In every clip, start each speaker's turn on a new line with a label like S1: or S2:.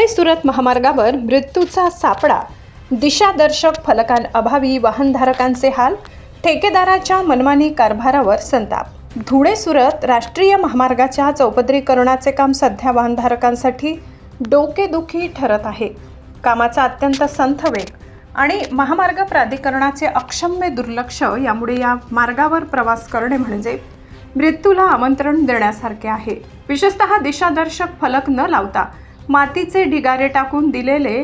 S1: धुळे सुरत महामार्गावर मृत्यूचा सापळा, दिशादर्शक फलकांअभावी वाहनधारकांचे हाल, ठेकेदाराच्या मनमानी कारभारावर संताप। धुळे सुरत राष्ट्रीय महामार्गाच्या चौपदरीकरणाचे काम सध्या वाहनधारकांसाठी डोकेदुखी ठरत आहे। कामाचा अत्यंत संथ वेग आणि महामार्ग प्राधिकरणाचे अक्षम्य दुर्लक्ष यामुळे या मार्गावर प्रवास करणे म्हणजे मृत्यूला आमंत्रण देण्यासारखे आहे। विशेषतः दिशादर्शक फलक न लावता मातीचे ढिगारे टाकून दिलेले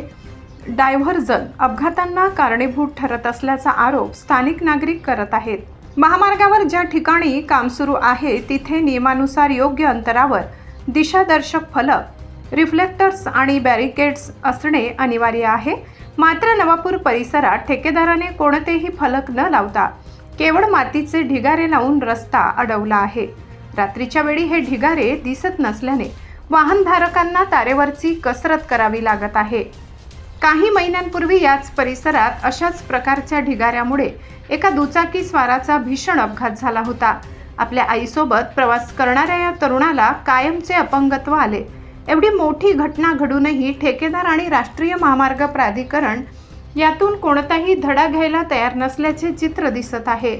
S1: डायव्हर्जन अपघातांना कारणीभूत ठरत असल्याचा आरोप स्थानिक नागरिक करत आहेत। महामार्गावर ज्या ठिकाणी काम सुरू आहे तिथे नियमानुसार योग्य अंतरावर दिशादर्शक फलक, रिफ्लेक्टर्स आणि बॅरिकेड्स असणे अनिवार्य आहे। मात्र नवापूर परिसरात ठेकेदाराने कोणतेही फलक न लावता केवळ मातीचे ढिगारे लावून रस्ता अडवला आहे। रात्रीच्या वेळी हे ढिगारे दिसत नसल्याने वाहनधारकांना तारेवरची कसरत करावी लागत आहे। काही महिन्यांपूर्वी याच परिसरात अशाच प्रकारच्या ढिगाऱ्यामुळे एका दुचाकी स्वाराचा भीषण अपघात झाला होता। आपल्या आईसोबत प्रवास करणाऱ्या या तरुणाला कायमचे अपंगत्व आले। एवढी मोठी घटना घडूनही ठेकेदार आणि राष्ट्रीय महामार्ग प्राधिकरण यातून कोणताही धडा घ्यायला तयार नसल्याचे चित्र दिसत आहे।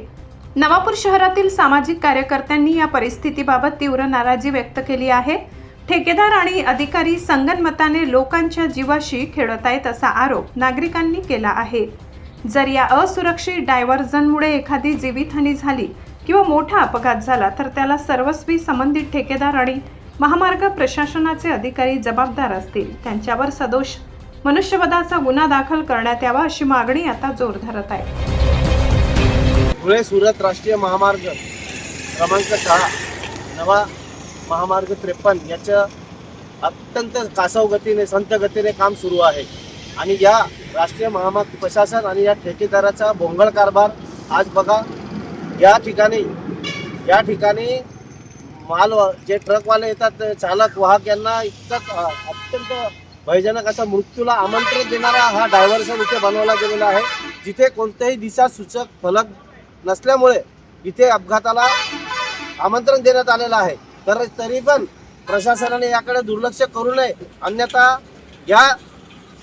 S1: नवापूर शहरातील सामाजिक कार्यकर्त्यांनी या परिस्थितीबाबत तीव्र नाराजी व्यक्त केली आहे। ठेकेदार आणि अधिकारी संगनमताने लोकांच्या जीवाशी खेळत आहेत असा आरोप नागरिकांनी केला आहे। जर या असुरक्षित डायव्हर्जनमुळे एखादी जीवितहानी झाली किंवा मोठा अपघात झाला तर त्याला सर्वस्वी संबंधित ठेकेदार आणि महामार्ग प्रशासनाचे अधिकारी जबाबदार असतील। त्यांच्यावर सदोष मनुष्यवधाचा गुन्हा दाखल करण्यात यावा अशी मागणी आता जोर धरत आहे।
S2: धुळे सुरत राष्ट्रीय महामार्ग क्रमांक 6 नवा महामार्ग 53 याचं अत्यंत कासव गतीने, संत गतीने काम सुरू आहे आणि या राष्ट्रीय महामार्ग प्रशासन आणि या ठेकेदाराचा भोंगळ कारभार आज बघा। या ठिकाणी माल जे ट्रकवाले येतात, चालक वाहक यांना इतकं अत्यंत भयजनक असा मृत्यूला आमंत्रण देणारा हा डायव्हर्सन इथे बनवला गेलेला आहे, जिथे कोणतेही दिशासूचक फलक नसल्यामुळे इथे अपघाताला आमंत्रण देण्यात आलेलं आहे। तरी पण प्रशासनाने याकडे दुर्लक्ष करू नये, अन्यथा या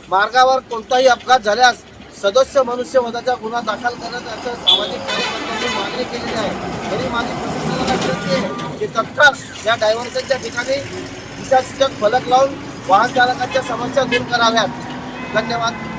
S2: मार्गावर कोणताही अपघात झाल्यास सदस्य मनुष्यवधाचा गुन्हा दाखल करण्यात असं सामाजिक कार्यकर्त्यांनी मागणी केलेली आहे। तरी माझी प्रशासनाला विनंती आहे की तत्काळ या डायव्हर्जनच्या ठिकाणी दिशासूचक फलक लावून वाहन चालकांच्या समस्या दूर कराव्यात। धन्यवाद।